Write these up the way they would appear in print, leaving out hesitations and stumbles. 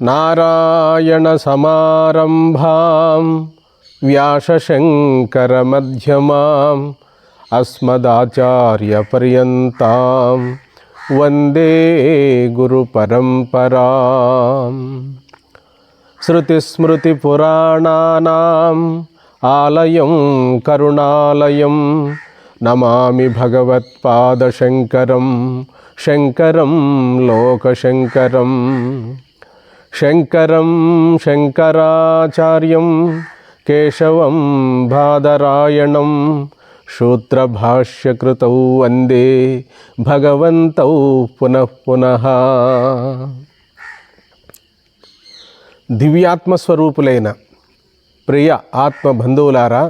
నారాయణసమారంభాం వ్యాసశంకరమధ్యమాం అస్మదాచార్యపర్యంతాం వందే గురుపరంపరాం. శృతిస్మృతిపురాణానాం ఆలయం కరుణాలయం నమామి భగవత్పాదశంకరం శంకరం లోకశంకరం. శంకరం శంకరాచార్యం కేశవం బాదరాయణం సూత్రభాష్యకృతౌ వందే భగవంతౌ పునః పునః. దివ్యాత్మస్వరూపులైన ప్రియ ఆత్మబంధువులారా,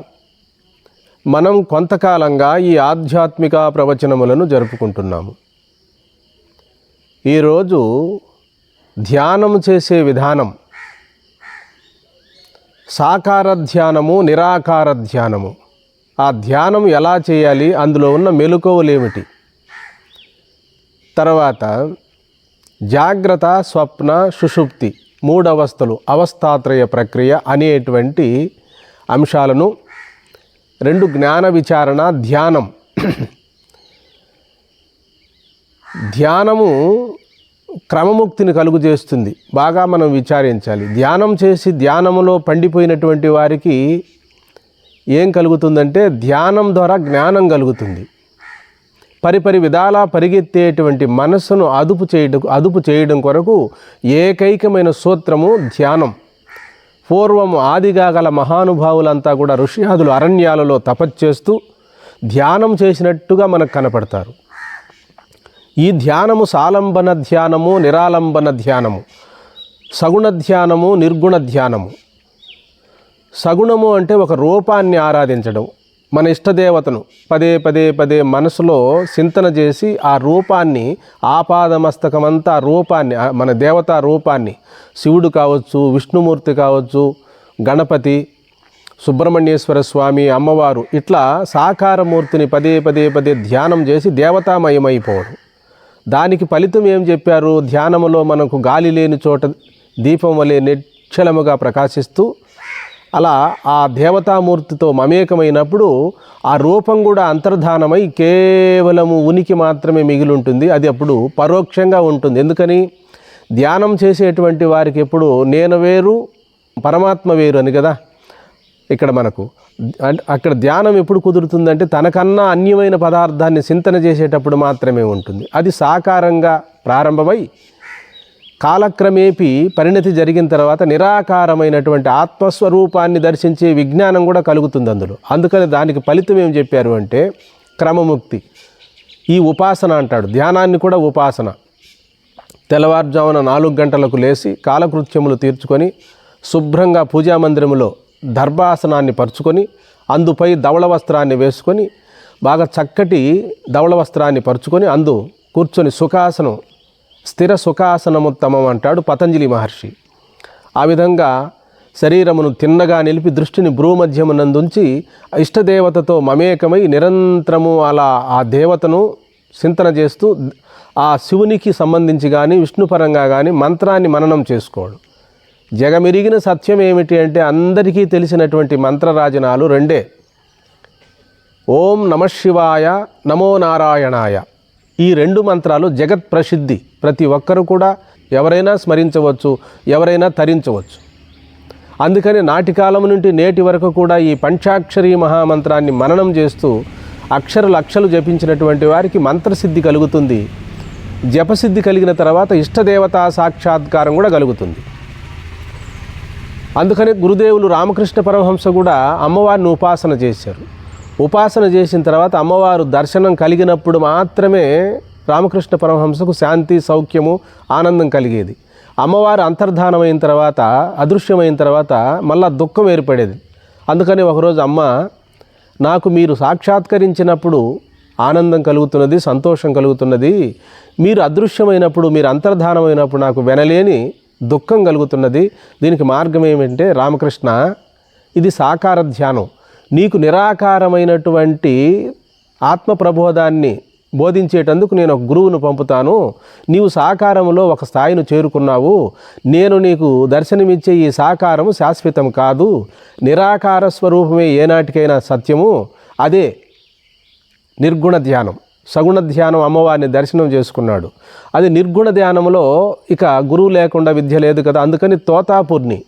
మనం కొంతకాలంగా ఈ ఆధ్యాత్మిక ప్రవచనములను జరుపుకుంటున్నాము. ఈరోజు ధ్యానం చేసే విధానం సాకార ధ్యానము, నిరాకార ధ్యానము. ఆ ధ్యానం ఎలా చేయాలి, అందులో ఉన్న మెలకువలేమిటి, తర్వాత జాగ్రత్త, స్వప్న, సుషుప్తి మూడవస్థలు, అవస్థాత్రయ ప్రక్రియ అనేటువంటి అంశాలను, రెండు జ్ఞాన విచారణ, ధ్యానం. ధ్యానము క్రమముక్తిని కలుగు చేస్తుంది. బాగా మనం విచారించాలి. ధ్యానం చేసి ధ్యానములో పండిపోయినటువంటి వారికి ఏం కలుగుతుందంటే ధ్యానం ద్వారా జ్ఞానం కలుగుతుంది. పరిపరి విధాలా పరిగెత్తేటువంటి మనస్సును అదుపు చేయడం కొరకు ఏకైకమైన సూత్రము ధ్యానం. పూర్వం ఆదిగా గల మహానుభావులంతా కూడా ఋషియాదులు అరణ్యాలలో తపస్చేస్తూ ధ్యానం చేసినట్టుగా మనకు కనపడతారు. ఈ ధ్యానము సాలంబన ధ్యానము, నిరాలంబన ధ్యానము, సగుణ ధ్యానము, నిర్గుణ ధ్యానము. సగుణము అంటే ఒక రూపాన్ని ఆరాధించడం. మన ఇష్టదేవతను పదే పదే పదే మనసులో చింతన చేసి ఆ రూపాన్ని, ఆపాదమస్తకమంతా రూపాన్ని, మన దేవతా రూపాన్ని, శివుడు కావచ్చు, విష్ణుమూర్తి కావచ్చు, గణపతి, సుబ్రహ్మణ్యేశ్వర స్వామి, అమ్మవారు, ఇట్లా సాకారమూర్తిని పదే పదే పదే ధ్యానం చేసి దేవతామయమైపోవడం. దానికి ఫలితం ఏం చెప్పారు? ధ్యానములో మనకు గాలి లేని చోట దీపం వలె నిశ్చలముగా ప్రకాశిస్తూ అలా ఆ దేవతామూర్తితో మమేకమైనప్పుడు ఆ రూపం కూడా అంతర్ధానమై కేవలము ఉనికి మాత్రమే మిగిలి ఉంటుంది. అది అప్పుడు పరోక్షంగా ఉంటుంది. ఎందుకని? ధ్యానం చేసేటువంటి వారికి ఎప్పుడు నేను వేరు, పరమాత్మ వేరు అని కదా ఇక్కడ మనకు. అక్కడ ధ్యానం ఎప్పుడు కుదురుతుందంటే తనకన్నా అన్యమైన పదార్థాన్ని చింతన చేసేటప్పుడు మాత్రమే ఉంటుంది. అది సాకారంగా ప్రారంభమై కాలక్రమేపీ పరిణతి జరిగిన తర్వాత నిరాకారమైనటువంటి ఆత్మస్వరూపాన్ని దర్శించే విజ్ఞానం కూడా కలుగుతుంది అందులో. అందుకని దానికి ఫలితం ఏం చెప్పారు అంటే క్రమముక్తి. ఈ ఉపాసన అంటాడు. ధ్యానాన్ని కూడా ఉపాసన. తెల్లవారుజామున 4 గంటలకు లేచి కాలకృత్యములు తీర్చుకొని శుభ్రంగా పూజామందిరములో దర్భాసనాన్ని పరుచుకొని అందుపై ధవళ వస్త్రాన్ని వేసుకొని బాగా చక్కటి ధవళ వస్త్రాన్ని పరుచుకొని అందు కూర్చొని సుఖాసనం, స్థిర సుఖాసనముత్తమం అంటాడు పతంజలి మహర్షి. ఆ విధంగా శరీరమును తిన్నగా నిలిపి దృష్టిని భ్రూమధ్యమునందుంచి ఇష్టదేవతతో మమేకమై నిరంతరము అలా ఆ దేవతను చింతన చేస్తూ ఆ శివునికి సంబంధించి కానీ విష్ణుపరంగా కానీ మంత్రాన్ని మననం చేసుకోవడం. జగమెరిగిన సత్యం ఏమిటి అంటే అందరికీ తెలిసినటువంటి మంత్రరాజనాలు రెండే: ఓం నమఃశివాయ, నమో నారాయణాయ. ఈ 2 మంత్రాలు జగత్ ప్రసిద్ధి. ప్రతి ఒక్కరు కూడా ఎవరైనా స్మరించవచ్చు, ఎవరైనా తరించవచ్చు. అందుకని నాటి కాలం నుండి నేటి వరకు కూడా ఈ పంచాక్షరీ మహామంత్రాన్ని మననం చేస్తూ అక్షరాలు జపించినటువంటి వారికి మంత్రసిద్ధి కలుగుతుంది. జపసిద్ధి కలిగిన తర్వాత ఇష్టదేవతా సాక్షాత్కారం కూడా కలుగుతుంది. అందుకని గురుదేవులు రామకృష్ణ పరమహంస కూడా అమ్మవారిని ఉపాసన చేశారు. ఉపాసన చేసిన తర్వాత అమ్మవారు దర్శనం కలిగినప్పుడు మాత్రమే రామకృష్ణ పరమహంసకు శాంతి, సౌఖ్యము, ఆనందం కలిగేది. అమ్మవారు అంతర్ధానమైన తర్వాత, అదృశ్యమైన తర్వాత మళ్ళా దుఃఖం ఏర్పడేది. అందుకని ఒకరోజు అమ్మ, నాకు మీరు సాక్షాత్కరించినప్పుడు ఆనందం కలుగుతున్నది, సంతోషం కలుగుతున్నది, మీరు అదృశ్యమైనప్పుడు, మీరు అంతర్ధానమైనప్పుడు నాకు వెనలేని దుఃఖం కలుగుతున్నది. దీనికి మార్గం ఏమంటే రామకృష్ణ, ఇది సాకార ధ్యానం. నీకు నిరాకారమైనటువంటి ఆత్మ ప్రబోధాన్ని బోధించేటందుకు నేను ఒక గురువును పంపుతాను. నీవు సాకారంలో ఒక స్థాయిని చేరుకున్నావు. నేను నీకు దర్శనమిచ్చే ఈ సాకారము శాశ్వతం కాదు. నిరాకార స్వరూపమే ఏనాటికైనా సత్యము. అదే నిర్గుణ ధ్యానం. సగుణ ధ్యానం అమ్మవారిని దర్శనం చేసుకున్నాడు. అది నిర్గుణ ధ్యానంలో ఇక గురువు లేకుండా విద్య లేదు కదా. అందుకని తోతాపూర్ణి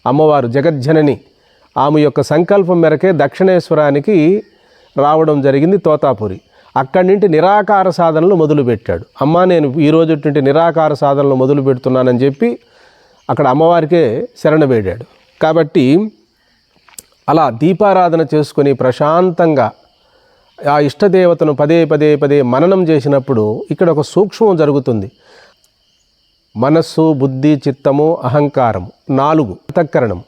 అమ్మవారు జగజ్జనని ఆమె యొక్క సంకల్పం మేరకే దక్షిణేశ్వరానికి రావడం జరిగింది తోతాపురి. అక్కడి నుండి నిరాకార సాధనలు మొదలుపెట్టాడు. అమ్మ నేను ఈరోజు నిరాకార సాధనలు మొదలు పెడుతున్నానని చెప్పి అక్కడ అమ్మవారికే శరణవేడాడు. కాబట్టి అలా దీపారాధన చేసుకొని ప్రశాంతంగా ఆ ఇష్టదేవతను పదే పదే పదే మననం చేసినప్పుడు ఇక్కడ ఒక సూక్ష్మం జరుగుతుంది. మనస్సు, బుద్ధి, చిత్తము, అహంకారము 4 అంతఃకరణం.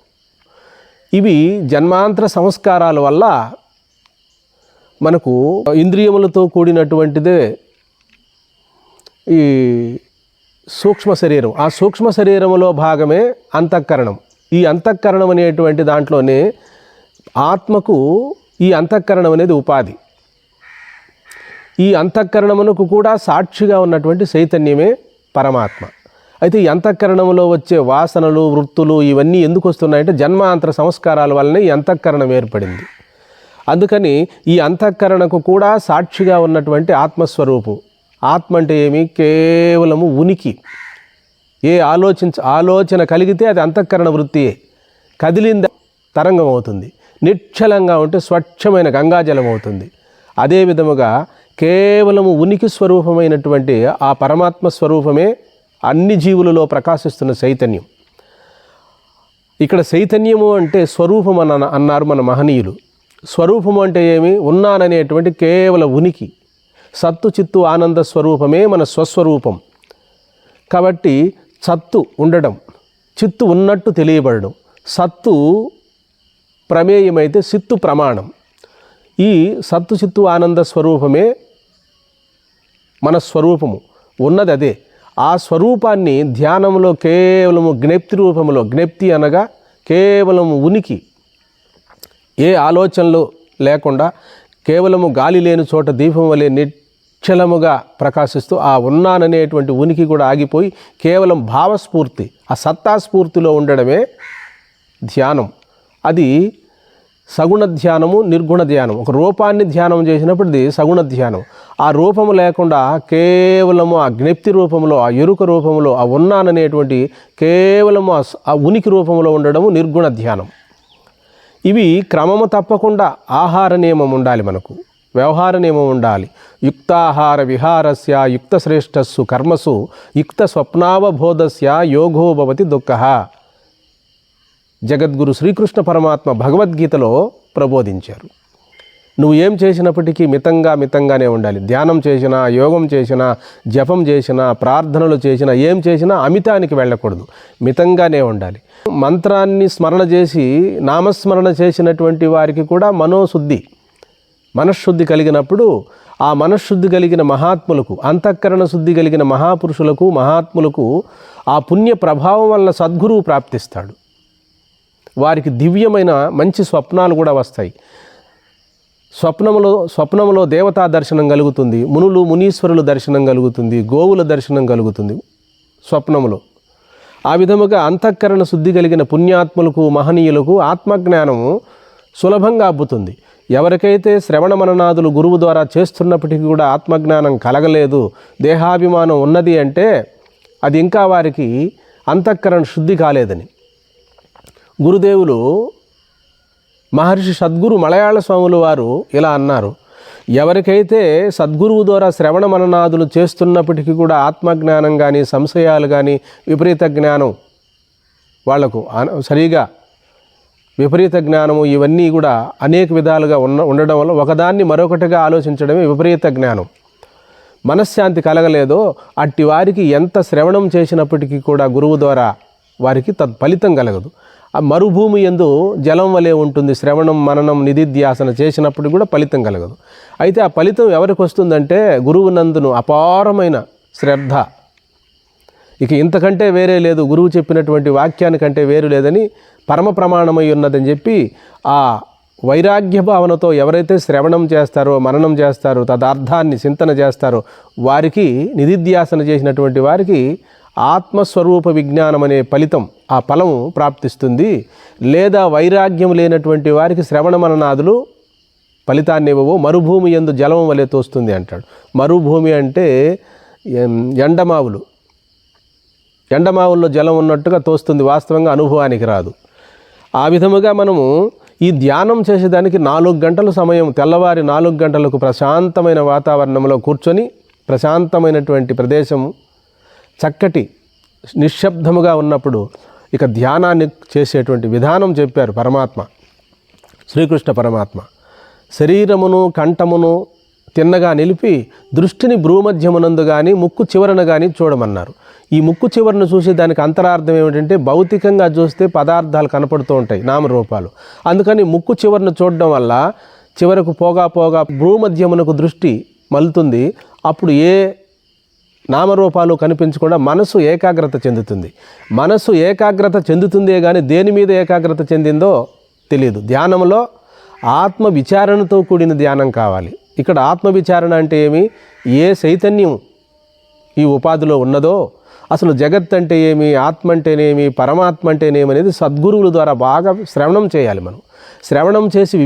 ఇవి జన్మాంతర సంస్కారాల వల్ల మనకు ఇంద్రియములతో కూడినటువంటిదే ఈ సూక్ష్మ శరీరం. ఆ సూక్ష్మ శరీరములో భాగమే అంతఃకరణం. ఈ అంతఃకరణం అనేటువంటి దాంట్లోనే ఆత్మకు ఈ అంతఃకరణం అనేది ఉపాధి. ఈ అంతఃకరణమునకు కూడా సాక్షిగా ఉన్నటువంటి చైతన్యమే పరమాత్మ. అయితే ఈ అంతఃకరణంలో వచ్చే వాసనలు, వృత్తులు ఇవన్నీ ఎందుకు వస్తున్నాయంటే జన్మాంతర సంస్కారాల వల్లనే ఈ అంతఃకరణం ఏర్పడింది. అందుకని ఈ అంతఃకరణకు కూడా సాక్షిగా ఉన్నటువంటి ఆత్మస్వరూపం. ఆత్మ అంటే ఏమి? కేవలము ఉనికి. ఏ ఆలోచన కలిగితే అది అంతఃకరణ వృత్తియే. కదిలింది తరంగం అవుతుంది. నిశ్చలంగా ఉంటే స్వచ్ఛమైన గంగాజలం అవుతుంది. అదే విధముగా కేవలము ఉనికి స్వరూపమైనటువంటి ఆ పరమాత్మ స్వరూపమే అన్ని జీవులలో ప్రకాశిస్తున్న చైతన్యం. ఇక్కడ చైతన్యము అంటే స్వరూపం అన్నారు మన మహనీయులు. స్వరూపము అంటే ఏమి? ఉన్నాననేటువంటి కేవల ఉనికి. సత్తు చిత్తు ఆనంద స్వరూపమే మన స్వస్వరూపం. కాబట్టి సత్తు ఉండడం, చిత్తు ఉన్నట్టు తెలియబడడం, సత్తు ప్రమేయమైతే చిత్తు ప్రమాణం. ఈ సత్తు చిత్తు ఆనంద స్వరూపమే మన స్వరూపము. ఉన్నది అదే. ఆ స్వరూపాన్ని ధ్యానంలో కేవలము జ్ఞప్తి రూపంలో, జ్ఞప్తి అనగా కేవలము ఉనికి, ఏ ఆలోచనలు లేకుండా కేవలము గాలి లేని చోట దీపం వలె నిశ్చలముగా ప్రకాశిస్తూ ఆ ఉన్నాననేటువంటి ఉనికి కూడా ఆగిపోయి కేవలం భావస్ఫూర్తి, ఆ సత్తాస్ఫూర్తిలో ఉండడమే ధ్యానం. అది సగుణ ధ్యానము, నిర్గుణ ధ్యానం. ఒక రూపాన్ని ధ్యానం చేసినప్పుడు ఇది సగుణ ధ్యానం. ఆ రూపము లేకుండా కేవలము ఆ జ్ఞప్తి రూపంలో, ఆ ఎరుక రూపంలో, ఆ ఉన్నాననేటువంటి కేవలము ఆ ఉనికి రూపంలో ఉండడము నిర్గుణ ధ్యానం. ఇవి క్రమము తప్పకుండా ఆహార నియమం ఉండాలి, మనకు వ్యవహార నియమం ఉండాలి. యుక్తాహార విహారస్య యుక్త శ్రేష్టస్సు కర్మసు యుక్త స్వప్నావబోధస్య యోగో భవతి దుఃఖః. జగద్గురు శ్రీకృష్ణ పరమాత్మ భగవద్గీతలో ప్రబోధించారు. నువ్వు ఏం చేసినప్పటికీ మితంగానే ఉండాలి. ధ్యానం చేసినా, యోగం చేసినా, జపం చేసినా, ప్రార్థనలు చేసినా, ఏం చేసినా అమితానికి వెళ్ళకూడదు, మితంగానే ఉండాలి. మంత్రాన్ని స్మరణ చేసి నామస్మరణ చేసినటువంటి వారికి కూడా మనశ్శుద్ధి కలిగినప్పుడు ఆ మనశ్శుద్ధి కలిగిన మహాత్ములకు, అంతఃకరణ శుద్ధి కలిగిన మహాపురుషులకు, మహాత్ములకు ఆ పుణ్య ప్రభావం వల్ల సద్గురువు ప్రాప్తిస్తాడు. వారికి దివ్యమైన మంచి స్వప్నాలు కూడా వస్తాయి. స్వప్నములో దేవతా దర్శనం కలుగుతుంది, మునీశ్వరుల దర్శనం కలుగుతుంది, గోవుల దర్శనం కలుగుతుంది స్వప్నములో. ఆ విధముగా అంతఃకరణ శుద్ధి కలిగిన పుణ్యాత్ములకు, మహనీయులకు ఆత్మజ్ఞానము సులభంగా అబ్బుతుంది. ఎవరికైతే శ్రవణ మననాదులు గురువు ద్వారా చేస్తున్నప్పటికీ కూడా ఆత్మజ్ఞానం కలగలేదు, దేహాభిమానం ఉన్నది అంటే అది ఇంకా వారికి అంతఃకరణ శుద్ధి కాలేదని. గురుదేవులు మహర్షి సద్గురు మలయాళ స్వాములు వారు ఇలా అన్నారు: ఎవరికైతే సద్గురువు ద్వారా శ్రవణ మననాదులు చేస్తున్నప్పటికీ కూడా ఆత్మజ్ఞానం కానీ, సంశయాలు కానీ, విపరీత జ్ఞానం వాళ్లకు సరిగా విపరీత జ్ఞానము ఇవన్నీ కూడా అనేక విధాలుగా ఉండడం వల్ల ఒకదాన్ని మరొకటిగా ఆలోచించడమే విపరీత జ్ఞానం, మనశ్శాంతి కలగలేదో అట్టి వారికి ఎంత శ్రవణం చేసినప్పటికీ కూడా గురువు ద్వారా వారికి తత్ఫలితం కలగదు. ఆ మరుభూమి యందు జలం వలె ఉంటుంది. శ్రవణం, మననం, నిధిధ్యాసన చేసినప్పుడు కూడా ఫలితం కలగదు. అయితే ఆ ఫలితం ఎవరికి వస్తుందంటే గురువు నందును అపారమైన శ్రద్ధ. ఇక ఇంతకంటే వేరే లేదు, గురువు చెప్పినటువంటి వాక్యానికంటే వేరు లేదని పరమ ప్రమాణమై ఉన్నదని చెప్పి ఆ వైరాగ్య భావనతో ఎవరైతే శ్రవణం చేస్తారో, మననం చేస్తారో, తదార్థాన్ని చింతన చేస్తారో వారికి, నిధిధ్యాసన చేసినటువంటి వారికి ఆత్మస్వరూప విజ్ఞానం అనే ఫలితం, ఆ ఫలం ప్రాప్తిస్తుంది. లేదా వైరాగ్యం లేనటువంటి వారికి శ్రవణ మననాదులు ఫలితాన్ని ఇవ్వవు, మరుభూమి యందు జలం వలె తోస్తుంది అంటాడు. మరుభూమి అంటే ఎండమావుల్లో జలం ఉన్నట్టుగా తోస్తుంది, వాస్తవంగా అనుభవానికి రాదు. ఆ విధముగా మనము ఈ ధ్యానం చేసేదానికి 4 గంటల సమయం, తెల్లవారి 4 గంటలకు ప్రశాంతమైన వాతావరణంలో కూర్చొని, ప్రశాంతమైనటువంటి ప్రదేశము, చక్కటి నిశ్శబ్దముగా ఉన్నప్పుడు ఇక ధ్యానాన్ని చేసేటువంటి విధానం చెప్పారు పరమాత్మ, శ్రీకృష్ణ పరమాత్మ. శరీరమును కంఠమును తిన్నగా నిలిపి దృష్టిని భ్రూమధ్యమునందు కానీ ముక్కు చివరన కానీ చూడమన్నారు. ఈ ముక్కు చివరను చూసి దానికి అంతరార్థం ఏమిటంటే, భౌతికంగా చూస్తే పదార్థాలు కనపడుతూ ఉంటాయి, నామరూపాలు. అందుకని ముక్కు చివరను చూడడం వల్ల చివరకు పోగా భ్రూమధ్యమునకు దృష్టి మలుతుంది. అప్పుడు ఏ నామరూపాలు కనిపించకుండా మనసు ఏకాగ్రత చెందుతుంది. మనసు ఏకాగ్రత చెందుతుందే కానీ దేని మీద ఏకాగ్రత చెందిందో తెలియదు. ధ్యానంలో ఆత్మ విచారణతో కూడిన ధ్యానం కావాలి. ఇక్కడ ఆత్మ విచారణ అంటే ఏమి? ఏ చైతన్యం ఈ ఉపాధిలో ఉన్నదో, అసలు జగత్ అంటే ఏమి, ఆత్మ అంటేనేమి, పరమాత్మ అంటేనేమి అనేది సద్గురువుల ద్వారా బాగా శ్రవణం చేయాలి. మనం శ్రవణం చేసి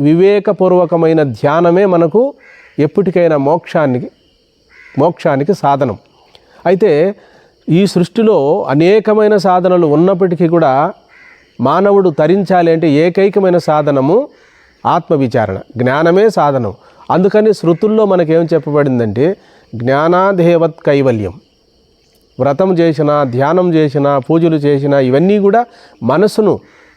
వివేకపూర్వకమైన ధ్యానమే మనకు ఎప్పటికైనా మోక్షానికి సాధనం. అయితే ఈ సృష్టిలో అనేకమైన సాధనలు ఉన్నప్పటికీ కూడా మానవుడు తరించాలి అంటే ఏకైకమైన సాధనము ఆత్మవిచారణ, జ్ఞానమే సాధనం. అందుకని శృతుల్లో మనకేం చెప్పబడిందంటే, జ్ఞానాదేవత్ కైవల్యం. వ్రతం చేసినా, ధ్యానం చేసినా, పూజలు చేసినా ఇవన్నీ కూడా మనసును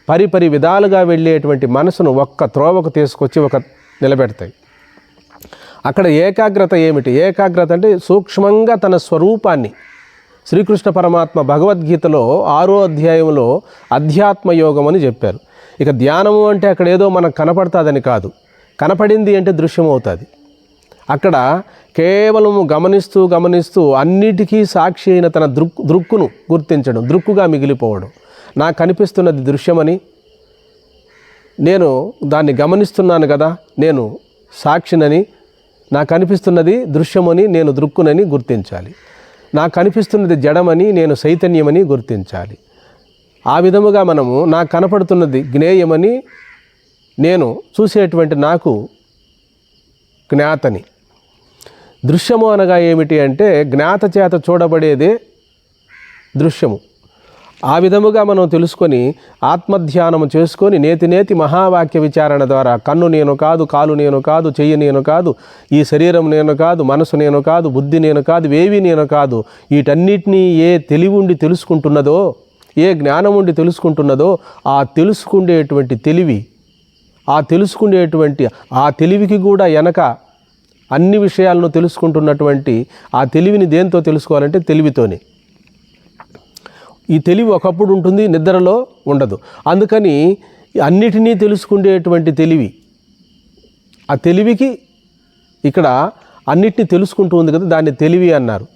పరిపరి విధాలుగా వెళ్ళేటువంటి మనసును ఒక్క త్రోవకు తీసుకొచ్చి నిలబెడతాయి. అక్కడ ఏకాగ్రత ఏమిటి? ఏకాగ్రత అంటే సూక్ష్మంగా తన స్వరూపాన్ని, శ్రీకృష్ణ పరమాత్మ భగవద్గీతలో 6వ అధ్యాయంలో అధ్యాత్మయోగం అని చెప్పారు. ఇక ధ్యానము అంటే అక్కడ ఏదో మనకు కనపడుతుందని కాదు, కనపడింది అంటే దృశ్యమవుతుంది. అక్కడ కేవలము గమనిస్తూ అన్నిటికీ సాక్షి అయిన తన దృక్కును గుర్తించడం, దృక్కుగా మిగిలిపోవడం. నాకు కనిపిస్తున్నది దృశ్యమని, నేను దాన్ని గమనిస్తున్నాను కదా, నేను సాక్షినని, నాకు కనిపిస్తున్నది దృశ్యమని, నేను దృక్కునని గుర్తించాలి. నాకు కనిపిస్తున్నది జడమని, నేను చైతన్యమని గుర్తించాలి. ఆ విధముగా మనము నాకు కనపడుతున్నది జ్ఞేయమని, నేను చూసేటువంటి నాకు జ్ఞాతని. దృశ్యము అనగా ఏమిటి అంటే, జ్ఞాత చేత చూడబడేదే దృశ్యము. ఆ విధముగా మనం తెలుసుకొని ఆత్మధ్యానము చేసుకొని నేతి మహావాక్య విచారణ ద్వారా కన్ను నేను కాదు, కాలు నేను కాదు, చెయ్యి నేను కాదు, ఈ శరీరం నేను కాదు, మనసు నేను కాదు, బుద్ధి నేను కాదు, వేవి నేను కాదు, వీటన్నిటినీ ఏ తెలివి ఉండి తెలుసుకుంటున్నదో, ఏ జ్ఞానం ఉండి తెలుసుకుంటున్నదో ఆ తెలుసుకునేటువంటి తెలివి, ఆ తెలివికి కూడా వెనక అన్ని విషయాలను తెలుసుకుంటున్నటువంటి ఆ తెలివిని దేంతో తెలుసుకోవాలంటే తెలివితోనే. ఈ తెలివి ఒకప్పుడు ఉంటుంది, నిద్రలో ఉండదు. అందుకని అన్నిటినీ తెలుసుకునేటువంటి తెలివి, ఆ తెలివికి ఇక్కడ అన్నిటినీ తెలుసుకుంటూ ఉంది కదా, దాన్ని తెలివి అన్నారు.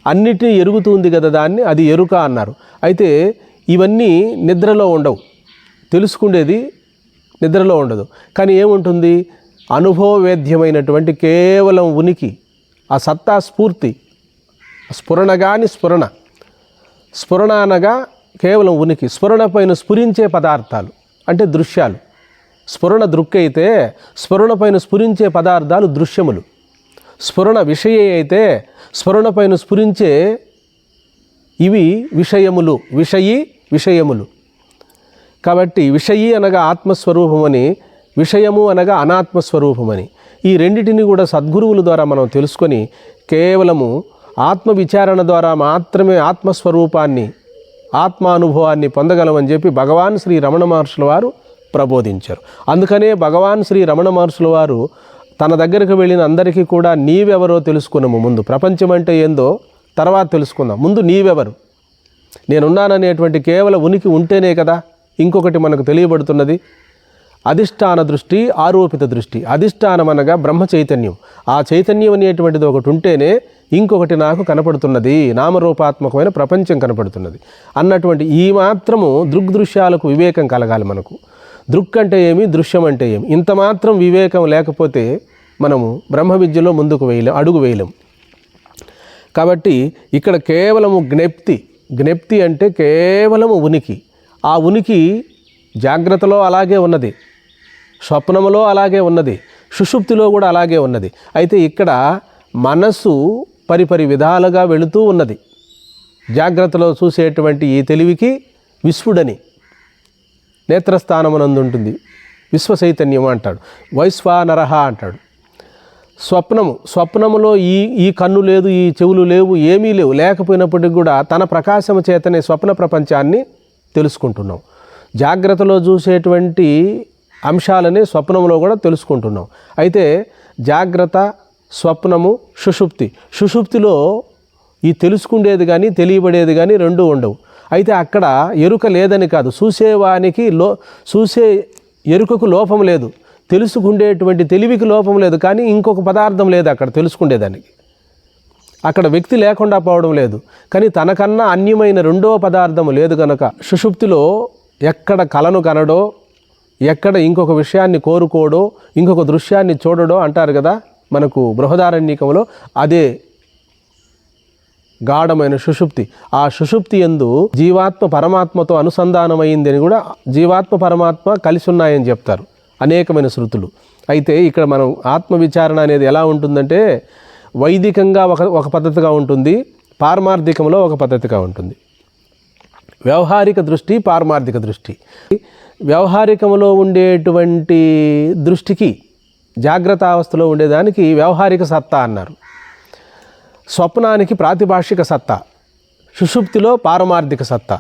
అన్నిటినీ ఎరుగుతూ ఉంది కదా, దాన్ని అది ఎరుక అన్నారు. అయితే ఇవన్నీ నిద్రలో ఉండవు, తెలుసుకునేది నిద్రలో ఉండదు. కానీ ఏముంటుంది? అనుభవవేద్యమైనటువంటి కేవలం ఉనికి, ఆ సత్తా స్ఫూర్తి, స్ఫురణ కానీ స్ఫురణ అనగా కేవలం ఉనికి, స్ఫురణ పైన స్ఫురించే పదార్థాలు అంటే దృశ్యాలు. స్ఫురణ దృక్కైతే స్ఫురణ పైన స్ఫురించే పదార్థాలు దృశ్యములు. స్ఫురణ విషయ అయితే స్ఫురణ పైన స్ఫురించే ఇవి విషయములు. విషయములు కాబట్టి విషయి అనగా ఆత్మస్వరూపమని, విషయము అనగా అనాత్మస్వరూపమని. ఈ రెండిటిని కూడా సద్గురువుల ద్వారా మనం తెలుసుకొని కేవలము ఆత్మవిచారణ ద్వారా మాత్రమే ఆత్మస్వరూపాన్ని, ఆత్మానుభవాన్ని పొందగలమని చెప్పి భగవాన్ శ్రీ రమణ మహర్షుల వారు ప్రబోధించారు. అందుకనే భగవాన్ శ్రీ రమణ మహర్షుల వారు తన దగ్గరికి వెళ్ళిన అందరికీ కూడా నీవెవరో తెలుసుకున్నాము. ముందు ప్రపంచం అంటే ఏందో తర్వాత తెలుసుకుందాం. ముందు నీవెవరు, నేనున్నాననేటువంటి కేవలం ఉనికి ఉంటేనే కదా ఇంకొకటి మనకు తెలియబడుతున్నది. అధిష్టాన దృష్టి, ఆరోపిత దృష్టి. అధిష్టానం అనగా బ్రహ్మ చైతన్యం. ఆ చైతన్యం అనేటువంటిది ఒకటి ఉంటేనే ఇంకొకటి నాకు కనపడుతున్నది, నామరూపాత్మకమైన ప్రపంచం కనపడుతున్నది అన్నటువంటి ఈ మాత్రము దృగ్దృశ్యాలకు వివేకం కలగాలి. మనకు దృక్ అంటే ఏమి, దృశ్యం అంటే ఏమి, ఇంత మాత్రం వివేకం లేకపోతే మనము బ్రహ్మ విద్యలో ముందుకు అడుగు వేయలేం. కాబట్టి ఇక్కడ కేవలము జ్ఞప్తి అంటే కేవలము ఉనికి. ఆ ఉనికి జాగ్రత్తలో అలాగే ఉన్నది, స్వప్నములో అలాగే ఉన్నది, సుషుప్తిలో కూడా అలాగే ఉన్నది. అయితే ఇక్కడ మనసు పరిపరి విధాలుగా వెళుతూ ఉన్నది. జాగ్రత్తలో చూసేటువంటి ఈ తెలివికి విశ్వడని నేత్రస్థానమునందు ఉంటుంది, విశ్వ చైతన్యం అంటాడు, వైశ్వానరహ అంటాడు. స్వప్నములో ఈ కన్ను లేదు, ఈ చెవులు లేవు, ఏమీ లేవు. లేకపోయినప్పటికీ కూడా తన ప్రకాశము చేతనే స్వప్న ప్రపంచాన్ని తెలుసుకుంటున్నాం. జాగ్రత్తలో చూసేటువంటి అంశాలనే స్వప్నంలో కూడా తెలుసుకుంటున్నాం. అయితే జాగ్రత్త, స్వప్నము, సుషుప్తిలో ఈ తెలుసుకుండేది కానీ తెలియబడేది కానీ రెండూ ఉండవు. అయితే అక్కడ ఎరుక లేదని కాదు, చూసేవానికి చూసే ఎరుకకు లోపం లేదు, తెలుసుకుండేటువంటి తెలివికి లోపం లేదు, కానీ ఇంకొక పదార్థం లేదు అక్కడ తెలుసుకుండేదానికి. అక్కడ వ్యక్తి లేకుండా పోవడం లేదు, కానీ తనకన్నా అన్యమైన రెండవ పదార్థము లేదు కనుక సుషుప్తిలో ఎక్కడ కలను కనడో, ఎక్కడ ఇంకొక విషయాన్ని కోరుకోడో, ఇంకొక దృశ్యాన్ని చూడడో అంటారు కదా మనకు బృహదారణ్యకంలో, అదే గాఢమైన సుషుప్తి. ఆ సుషుప్తి యందు జీవాత్మ పరమాత్మతో అనుసంధానమైంది అని కూడా, జీవాత్మ పరమాత్మ కలిసి ఉన్నాయని చెప్తారు అనేకమైన శృతులు. అయితే ఇక్కడ మనం ఆత్మవిచారణ అనేది ఎలా ఉంటుందంటే వైదికంగా ఒక పద్ధతిగా ఉంటుంది, పారమార్థికంలో ఒక పద్ధతిగా ఉంటుంది. వ్యవహారిక దృష్టి, పారమార్థిక దృష్టి. వ్యవహారికంలో ఉండేటువంటి దృష్టికి, జాగ్రత్త అవస్థలో ఉండేదానికి వ్యవహారిక సత్తా అన్నారు, స్వప్నానికి ప్రాతిభాషిక సత్తా, సుషుప్తిలో పారమార్థిక సత్తా.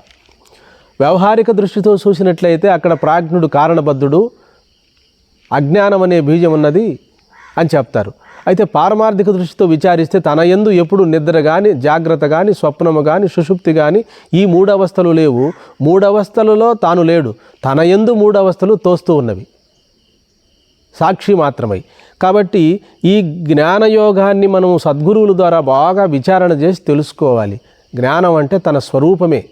వ్యవహారిక దృష్టితో చూసినట్లయితే అక్కడ ప్రాజ్ఞుడు కారణబద్ధుడు, అజ్ఞానం అనే బీజం ఉన్నది అని చెప్తారు. అయితే పారమార్థిక దృష్టితో విచారిస్తే తన యందు ఎప్పుడు నిద్ర కానీ, జాగ్రత్త కానీ, స్వప్నము కానీ, సుషుప్తి కానీ ఈ మూడవస్థలు లేవు. మూడవస్థలలో తాను లేడు, తన యందు మూడవస్థలు తోస్తూ ఉన్నవి, సాక్షి మాత్రమై. కాబట్టి ఈ జ్ఞానయోగాన్ని మనం సద్గురువుల ద్వారా బాగా విచారణ చేసి తెలుసుకోవాలి. జ్ఞానం అంటే తన స్వరూపమే.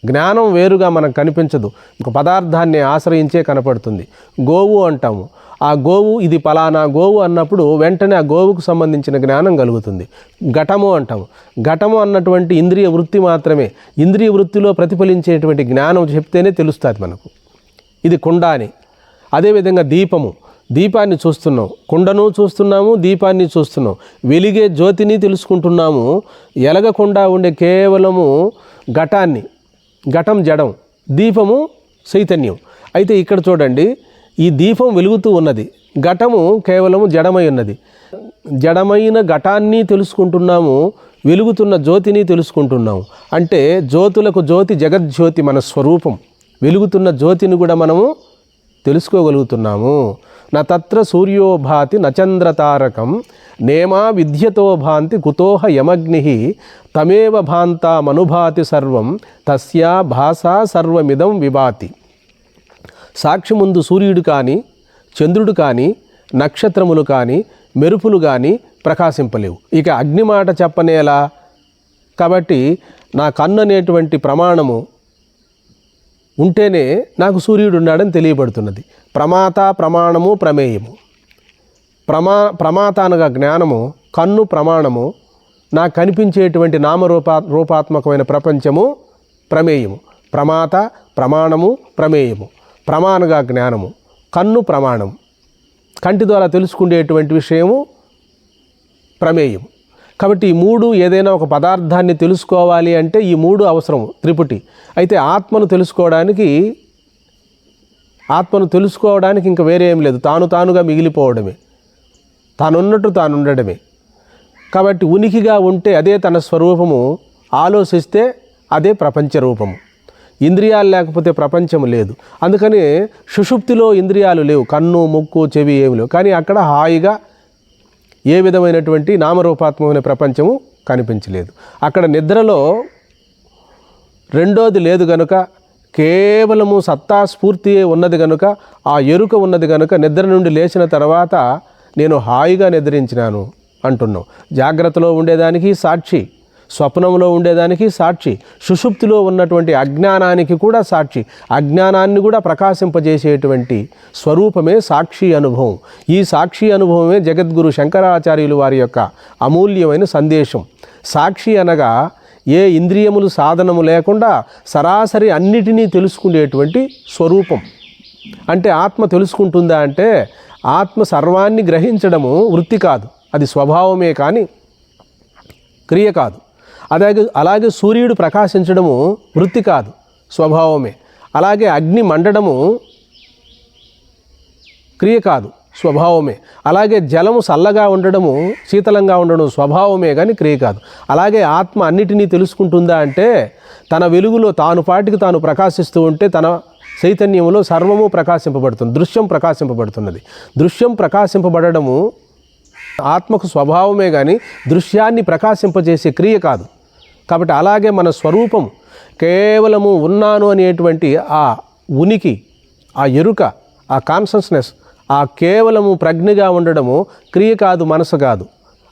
జ్ఞానం వేరుగా మనకు కనిపించదు, ఒక పదార్థాన్ని ఆశ్రయించే కనపడుతుంది. గోవు అంటాము, ఆ గోవు ఇది పలానా గోవు అన్నప్పుడు వెంటనే ఆ గోవుకు సంబంధించిన జ్ఞానం కలుగుతుంది. ఘటము అంటాము, ఘటము అన్నటువంటి ఇంద్రియ వృత్తి మాత్రమే. ఇంద్రియ వృత్తిలో ప్రతిఫలించేటువంటి జ్ఞానం చెప్తేనే తెలుస్తుంది మనకు, ఇది కుండ అని. అదేవిధంగా దీపాన్ని చూస్తున్నాం, కుండను చూస్తున్నాము, దీపాన్ని చూస్తున్నాం, వెలిగే జ్యోతిని తెలుసుకుంటున్నాము. ఎలగకుండా ఉండే కేవలము ఘటం జడం, దీపము చైతన్యం. అయితే ఇక్కడ చూడండి, ఈ దీపం వెలుగుతూ ఉన్నది, ఘటము కేవలము జడమై ఉన్నది. జడమైన ఘటాన్ని తెలుసుకుంటున్నాము, వెలుగుతున్న జ్యోతిని తెలుసుకుంటున్నాము. అంటే జ్యోతులకు జ్యోతి జగజ్యోతి మన స్వరూపం. వెలుగుతున్న జ్యోతిని కూడా మనము తెలుసుకోగలుగుతున్నాము. న తత్ర సూర్యో భాతి నచంద్రతారకం నేమా విద్యతో భాంతి కుతోహ యమగ్ని తమేవ భాంతామనుభాతి సర్వం తస్యా భాసా సర్వమిదం విభాతి. సాక్షి ముందు సూర్యుడు కానీ, చంద్రుడు కానీ, నక్షత్రములు కానీ, మెరుపులు కానీ ప్రకాశింపలేవు. ఇక అగ్ని మాట చెప్పనేలా. కాబట్టి నా కన్ను అనేటువంటి ప్రమాణము ఉంటేనే నాకు సూర్యుడు ఉన్నాడని తెలియబడుతున్నది. ప్రమాత, ప్రమాణము, ప్రమేయము. ప్రమాత అనగా జ్ఞానము, కన్ను ప్రమాణము, నాకు కనిపించేటువంటి రూపాత్మకమైన ప్రపంచము ప్రమేయము. ప్రమాత, ప్రమాణము, ప్రమేయము. ప్రమాణగా జ్ఞానము, కన్ను ప్రమాణం, కంటి ద్వారా తెలుసుకునేటువంటి విషయము ప్రమేయం. కాబట్టి ఈ మూడు, ఏదైనా ఒక పదార్థాన్ని తెలుసుకోవాలి అంటే ఈ మూడు అవసరము, త్రిపుటి. అయితే ఆత్మను తెలుసుకోవడానికి ఇంకా వేరే ఏం లేదు, తానుగా మిగిలిపోవడమే, తానున్నట్టు తాను ఉండడమే. కాబట్టి ఉనికిగా ఉంటే అదే తన స్వరూపము, ఆలోచిస్తే అదే ప్రపంచ రూపము. ఇంద్రియాలు లేకపోతే ప్రపంచం లేదు. అందుకని సుషుప్తిలో ఇంద్రియాలు లేవు, కన్ను, ముక్కు, చెవి ఏమి లేవు. కానీ అక్కడ హాయిగా ఏ విధమైనటువంటి నామరూపాత్మకమైన ప్రపంచము కనిపించలేదు. అక్కడ నిద్రలో రెండోది లేదు గనుక, కేవలము సత్తా స్ఫూర్తియే ఉన్నది గనుక, ఆ ఎరుక ఉన్నది గనుక నిద్ర నుండి లేచిన తర్వాత నేను హాయిగా నిద్రించినాను అంటున్నాం. జాగ్రత్తలో ఉండేదానికి సాక్షి, స్వప్నంలో ఉండేదానికి సాక్షి, సుషుప్తిలో ఉన్నటువంటి అజ్ఞానానికి కూడా సాక్షి, అజ్ఞానాన్ని కూడా ప్రకాశింపజేసేటువంటి స్వరూపమే సాక్షి అనుభవం. ఈ సాక్షి అనుభవమే జగద్గురు శంకరాచార్యులు వారి యొక్క అమూల్యమైన సందేశం. సాక్షి అనగా ఏ ఇంద్రియములు సాధనము లేకుండా సరాసరి అన్నిటినీ తెలుసుకునేటువంటి స్వరూపం. అంటే ఆత్మ తెలుసుకుంటుందా అంటే ఆత్మ సర్వాన్ని గ్రహించడము వృత్తి కాదు, అది స్వభావమే కానీ క్రియ కాదు. అలాగే సూర్యుడు ప్రకాశించడము వృత్తి కాదు, స్వభావమే. అలాగే అగ్ని మండడము క్రియ కాదు, స్వభావమే. అలాగే జలము చల్లగా ఉండడము, శీతలంగా ఉండడం స్వభావమే కానీ క్రియ కాదు. అలాగే ఆత్మ అన్నిటినీ తెలుసుకుంటుందా అంటే తన వెలుగులో తాను పాటికి తాను ప్రకాశిస్తూ ఉంటే తన చైతన్యంలో సర్వము ప్రకాశింపబడుతుంది, దృశ్యం ప్రకాశింపబడుతున్నది. దృశ్యం ప్రకాశింపబడము ఆత్మకు స్వభావమే కానీ దృశ్యాన్ని ప్రకాశింపజేసే క్రియ కాదు. కాబట్టి అలాగే మన స్వరూపం కేవలము ఉన్నాను అనేటువంటి ఆ ఉనికి, ఆ ఎరుక, ఆ కాన్షియస్నెస్, ఆ కేవలము ప్రజ్ఞగా ఉండడము క్రియ కాదు, మనసు కాదు.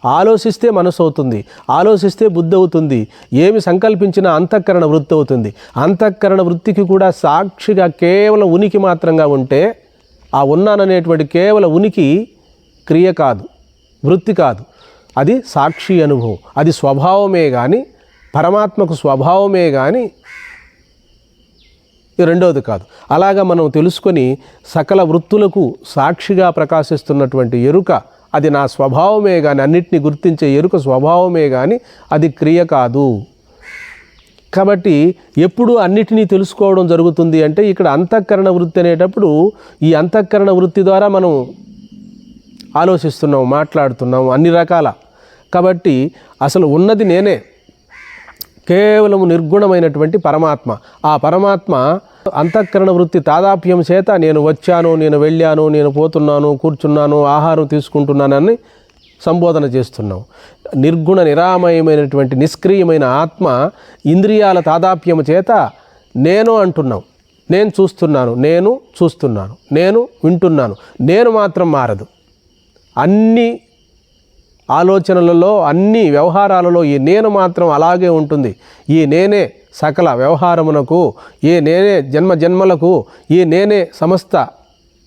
ఆలోచిస్తే మనసు అవుతుంది, ఆలోచిస్తే బుద్ధి అవుతుంది. ఏమి సంకల్పించినా అంతఃకరణ వృత్తి అవుతుంది. అంతఃకరణ వృత్తికి కూడా సాక్షిగా కేవలం ఉనికి మాత్రంగా ఉంటే ఆ ఉన్నాననేటువంటి కేవల ఉనికి క్రియ కాదు, వృత్తి కాదు, అది సాక్షి అనుభవం. అది స్వభావమే కానీ పరమాత్మకు స్వభావమే కానీ రెండవది కాదు. అలాగా మనం తెలుసుకొని సకల వృత్తులకు సాక్షిగా ప్రకాశిస్తున్నటువంటి ఎరుక అది నా స్వభావమే కానీ, అన్నిటినీ గుర్తించే ఎరుక స్వభావమే కానీ అది క్రియ కాదు. కాబట్టి ఎప్పుడు అన్నిటినీ తెలుసుకోవడం జరుగుతుంది అంటే ఇక్కడ అంతఃకరణ వృత్తి అనేటప్పుడు ఈ అంతఃకరణ వృత్తి ద్వారా మనం ఆలోచిస్తున్నాం, మాట్లాడుతున్నాం అన్ని రకాల. కాబట్టి అసలు ఉన్నది నేనే, కేవలము నిర్గుణమైనటువంటి పరమాత్మ. ఆ పరమాత్మ అంతఃకరణ వృత్తి తాదాప్యం చేత నేను వచ్చాను, నేను వెళ్ళాను, నేను పోతున్నాను, కూర్చున్నాను, ఆహారం తీసుకుంటున్నానని సంబోధన చేస్తున్నాం. నిర్గుణ నిరామయమైనటువంటి నిష్క్రియమైన ఆత్మ ఇంద్రియాల తాదాప్యం చేత నేను అంటున్నాం. నేను చూస్తున్నాను, నేను చూస్తున్నాను, నేను వింటున్నాను, నేను మాత్రం మారదు. అన్ని ఆలోచనలలో, అన్ని వ్యవహారాలలో ఈ నేను మాత్రం అలాగే ఉంటుంది. ఈ నేనే సకల వ్యవహారమునకు, ఈ నేనే జన్మ జన్మలకు, ఈ నేనే సమస్త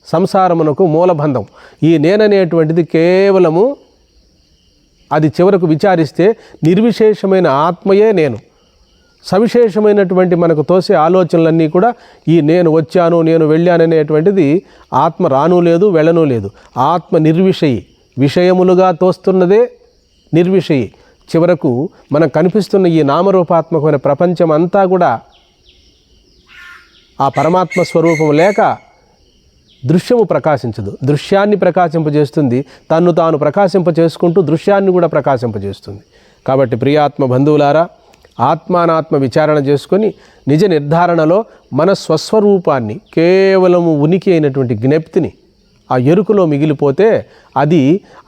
సంసారమునకు మూలబంధం. ఈ నేననేటువంటిది కేవలము అది చివరకు విచారిస్తే నిర్విశేషమైన ఆత్మయే నేను. సవిశేషమైనటువంటి మనకు తోసే ఆలోచనలన్నీ కూడా ఈ నేను వచ్చాను, నేను వెళ్ళాననేటువంటిది ఆత్మ రాను లేదు, వెళ్ళను లేదు. ఆత్మ నిర్విషయి, విషయములుగా తోస్తున్నదే నిర్విషయి. చివరకు మనకు కనిపిస్తున్న ఈ నామరూపాత్మకమైన ప్రపంచం అంతా కూడా ఆ పరమాత్మ స్వరూపం లేక దృశ్యము ప్రకాశించదు. దృశ్యాన్ని ప్రకాశింపజేస్తుంది, తన్ను తాను ప్రకాశింపజేసుకుంటూ దృశ్యాన్ని కూడా ప్రకాశింపజేస్తుంది. కాబట్టి ప్రియాత్మ బంధువులారా, ఆత్మానాత్మ విచారణ చేసుకొని నిజ నిర్ధారణలో మన స్వస్వరూపాన్ని, కేవలము ఉనికి అయినటువంటి జ్ఞప్తిని ఆ ఎరుకలో మిగిలిపోతే అది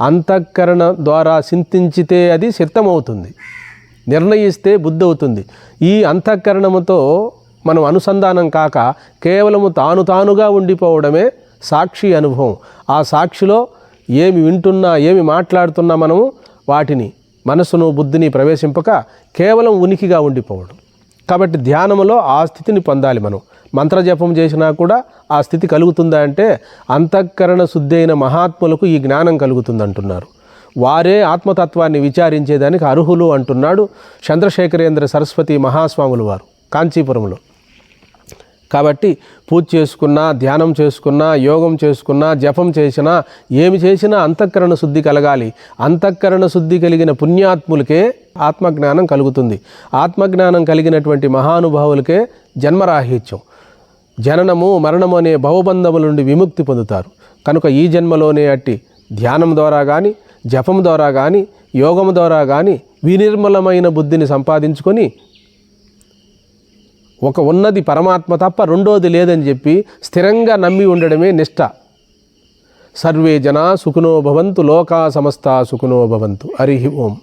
అంతఃకరణ ద్వారా చింతించితే అది చిత్తమవుతుంది, నిర్ణయిస్తే బుద్ధి అవుతుంది. ఈ అంతఃకరణముతో మనం అనుసంధానం కాక కేవలము తానుగా ఉండిపోవడమే సాక్షి అనుభవం. ఆ సాక్షిలో ఏమి వింటున్నా, ఏమి మాట్లాడుతున్నా మనము వాటిని మనసును, బుద్ధిని ప్రవేశింపక కేవలం ఉనికిగా ఉండిపోవడం. కాబట్టి ధ్యానంలో ఆ స్థితిని పొందాలి. మనం మంత్రజపం చేసినా కూడా ఆ స్థితి కలుగుతుందా అంటే అంతఃకరణ శుద్ధి అయిన మహాత్ములకు ఈ జ్ఞానం కలుగుతుందంటున్నారు. వారే ఆత్మతత్వాన్ని విచారించేదానికి అర్హులు అంటున్నాడు చంద్రశేఖరేంద్ర సరస్వతి మహాస్వాములు వారు కాంచీపురంలో. కాబట్టి పూజ చేసుకున్నా, ధ్యానం చేసుకున్నా, యోగం చేసుకున్నా, జపం చేసినా, ఏమి చేసినా అంతఃకరణ శుద్ధి కలగాలి. అంతఃకరణ శుద్ధి కలిగిన పుణ్యాత్ములకే ఆత్మజ్ఞానం కలుగుతుంది. ఆత్మజ్ఞానం కలిగినటువంటి మహానుభావులకే జన్మరాహిత్యం, జననము మరణము అనే భవబంధముల నుండి విముక్తి పొందుతారు. కనుక ఈ జన్మలోనే అట్టి ధ్యానం ద్వారా కానీ, జపం ద్వారా కానీ, యోగం ద్వారా కానీ వినిర్మలమైన బుద్ధిని సంపాదించుకొని ఒక ఉన్నది పరమాత్మ తప్ప రెండోది లేదని చెప్పి స్థిరంగా నమ్మి ఉండడమే నిష్ఠ. సర్వే జనా సుఖినో భవంతు, లోకా సమస్తా సుఖినో భవంతు. హరి ఓం.